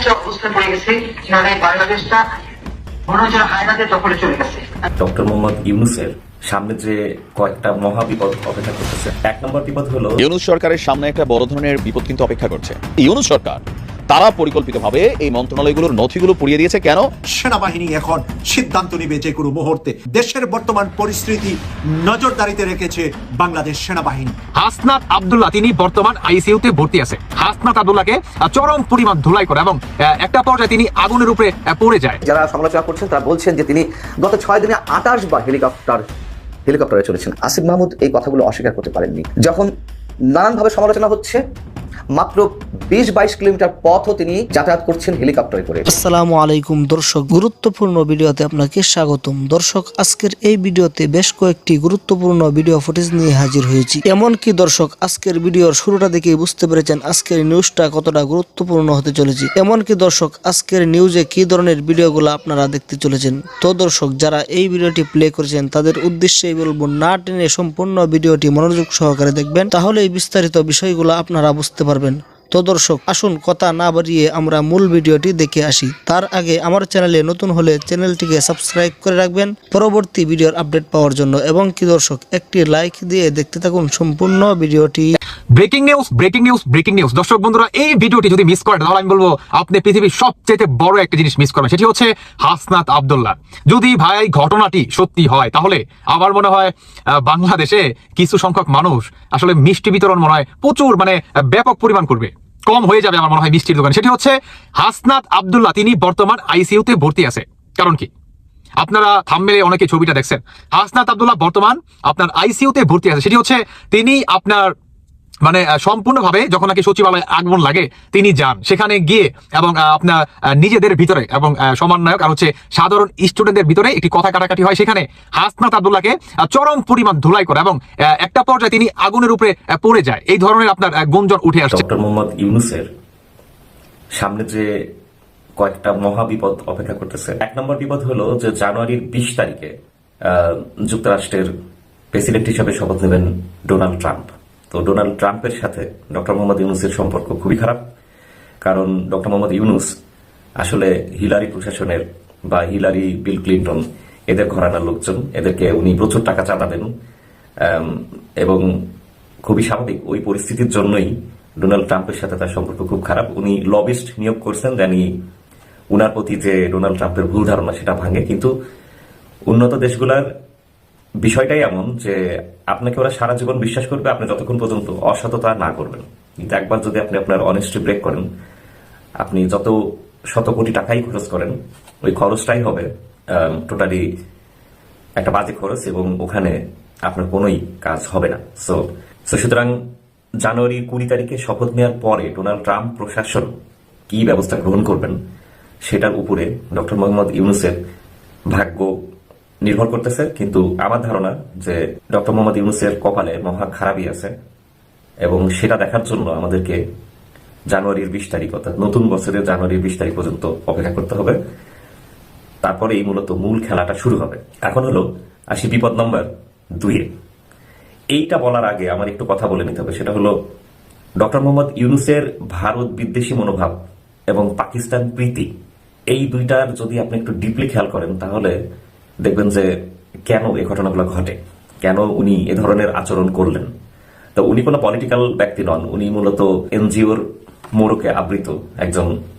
একটা অবস্থায় পড়ে গেছে, মানে বাংলাদেশটা মনে হচ্ছে হায়নাদের দখলে চলে গেছে। ডক্টর মোহাম্মদ ইউনূসের সামনে যে কয়েকটা মহা বিপদ অপেক্ষা করতেছে। এক নম্বর বিপদ হলো ইউনূস সরকারের সামনে একটা বড় ধরনের বিপদ কিন্তু অপেক্ষা করছে। ইউনূস সরকার তারা পরিকল্পিতভাবে এই মন্ত্রণালয়গুলোর নথিগুলো পুড়িয়ে দিয়েছে। কেন? সেনাবাহিনী এখন সিদ্ধান্ত নিবে যে কোনো মুহূর্তে। দেশের বর্তমান পরিস্থিতি নজরদারিতে রেখেছে বাংলাদেশ সেনাবাহিনী। হাসনাত আব্দুল্লাহ তিনি বর্তমান আইসিইউতে ভর্তি আছে। হাসনাত আব্দুল্লাহকে চরম পরিমাণ ধুলাই করে এবং একটা পর্যায়ে তিনি আগুনের উপরে পড়ে যায়। যারা সমালোচনা করছেন তারা বলছেন যে তিনি গত 6 দিনে 28 বার হেলিকপ্টারে চলেছেন। আসিফ মাহমুদ এই কথাগুলো অস্বীকার করতে পারেননি। যখন নানানভাবে সমালোচনা হচ্ছে, মাত্র 20-22 কিলোমিটার পথও তিনি যাতায়াত করছেন হেলিকপ্টারে করে। আসসালামু আলাইকুম দর্শক, গুরুত্বপূর্ণ ভিডিওতে আপনাকে স্বাগতম। দর্শক, আজকের এই ভিডিওতে বেশ কয়েকটি গুরুত্বপূর্ণ ভিডিও ফুটেজ নিয়ে হাজির হয়েছি। এমনকি দর্শক, আজকের ভিডিওর শুরুটা দেখেই বুঝতে পেরেছেন আজকের নিউজটা কতটা গুরুত্বপূর্ণ হতে চলেছে। এমনকি দর্শক, আজকের নিউজে কি ধরনের ভিডিওগুলো আপনারা দেখতে চলেছেন। তো দর্শক, যারা এই ভিডিওটি প্লে করেছেন তাদের উদ্দেশ্যেই বলবো, না টেনে সম্পূর্ণ ভিডিওটি মনোযোগ সহকারে দেখবেন, তাহলে এই বিস্তারিত বিষয়গুলো আপনারা বুঝতে পারবেন। তো দর্শক, আসুন কথা না বাড়িয়ে আমরা মূল ভিডিওটি দেখে আসি। তার আগে আমার চ্যানেলে নতুন হলে চ্যানেলটিকে সাবস্ক্রাইব করে রাখবেন পরবর্তী ভিডিওর আপডেট পাওয়ার জন্য, এবং কি দর্শক, একটি লাইক দিয়ে দেখতে থাকুন সম্পূর্ণ ভিডিওটি। Breaking news, breaking news, breaking news. দর্শক বন্ধুরা, এই ভিডিওটি যদি মিস করেন তাহলে আমি বলবো আপনি পৃথিবীর সবচেয়ে বড় একটা জিনিস মিস করবেন। সেটি হচ্ছে হাসনাত আব্দুল্লাহ। যদি ভাই ঘটনাটি সত্যি হয় তাহলে আমার মনে হয় বাংলাদেশে কিছু সংখ্যক মানুষ আসলে মিষ্টি বিতরণ মনে হয় প্রচুর ব্যাপক পরিমাণ করবে, কম হয়ে যাবে আমার মনে হয় মিষ্টির দোকানে। সেটি হচ্ছে হাসনাত আব্দুল্লাহ তিনি বর্তমান আইসিইউতে ভর্তি আছে। কারণ কি? আপনারা থাম্বনেলে অনেকে ছবিটা দেখছেন। হাসনাত আব্দুল্লাহ বর্তমান আপনার আইসিইউতে ভর্তি আছে। সেটি হচ্ছে তিনি আপনার সম্পূর্ণভাবে যখন নাকি সচিবালয়ে আগমন লাগে তিনি যান, সেখানে গিয়ে এবং আপনার নিজেদের ভিতরে এবং সমন্বয়ক আর হচ্ছে সাধারণ স্টুডেন্টদের ভিতরে একটি কথা কাটাকাটি হয়। সেখানে হাসনাত আব্দুল্লাহকে চরম পরিমাণ ধুলাই করে এবং একটা পর্যায়ে তিনি আগুনের উপরে পড়ে যায়। এই ধরনের আপনার গুঞ্জন উঠে আসছে। ডক্টর মোহাম্মদ ইউনূসের সামনে যে কয়েকটা মহা বিপদ অপেক্ষা করতেছে। এক নম্বর বিপদ হলো যে জানুয়ারির 20 তারিখে যুক্তরাষ্ট্রের প্রেসিডেন্ট হিসেবে শপথ নেবেন ডোনাল্ড ট্রাম্প। তো ডোনাল্ড ট্রাম্পের সাথে ডক্টর মোহাম্মদ ইউনূসের সম্পর্ক খুবই খারাপ। কারণ ডক্টর মোহাম্মদ ইউনূস আসলে হিলারি প্রশাসনের বা হিলারি, বিল ক্লিন্টন এদের ঘরানার লোকজন। এদেরকে উনি প্রচুর টাকা চাঁদা দেন এবং খুবই স্বাভাবিক ওই পরিস্থিতির জন্যই ডোনাল্ড ট্রাম্পের সাথে তার সম্পর্ক খুব খারাপ। উনি লবিস্ট নিয়োগ করছেন জানি উনার প্রতি যে ডোনাল্ড ট্রাম্পের ভুল ধারণা সেটা ভাঙে। কিন্তু উন্নত দেশগুলার বিষয়টাই এমন যে আপনাকে ওরা সারা জীবন বিশ্বাস করবে আপনি যতক্ষণ পর্যন্ত অসততা না করবেন। কিন্তু একবার যদি আপনি আপনার অনেস্টি ব্রেক করেন, আপনি যত শত কোটি টাকাই খরচ করেন, ওই খরচটাই হবে টোটালি একটা বাজে খরচ এবং ওখানে আপনার কোনোই কাজ হবে না। সুতরাং জানুয়ারি 20 তারিখে শপথ নেওয়ার পরে ডোনাল্ড ট্রাম্প প্রশাসন কি ব্যবস্থা গ্রহণ করবেন সেটার উপরে ডক্টর মোহাম্মদ ইউনূসের ভাগ্য নির্ভর করতেছে। কিন্তু আমার ধারণা যে ডক্টর মোহাম্মদ ইউনূসের কপালে মহা খারাপই আছে এবং সেটা দেখার জন্য আমাদেরকে জানুয়ারির 20 তারিখ অর্থাৎ নতুন বছরের জানুয়ারির 20 তারিখ পর্যন্ত অপেক্ষা করতে হবে। তারপরে এই মূলত মূল খেলাটা শুরু হবে। এখন হলো আসি বিপদ নম্বর 2। এইটা বলার আগে আমার একটু কথা বলে নিতে হবে। সেটা হলো ডক্টর মোহাম্মদ ইউনূসের ভারত বিদ্বেষী মনোভাব এবং পাকিস্তান প্রীতি, এই দুইটার যদি আপনি একটু ডিপলি খেয়াল করেন তাহলে দেখবেন যে কেন এই ঘটনাগুলো ঘটে, কেন উনি এ ধরনের আচরণ করলেন। তো উনি কোনো পলিটিক্যাল ব্যক্তি নন, উনি মূলত এনজিওর মোড়কে আবৃত একজন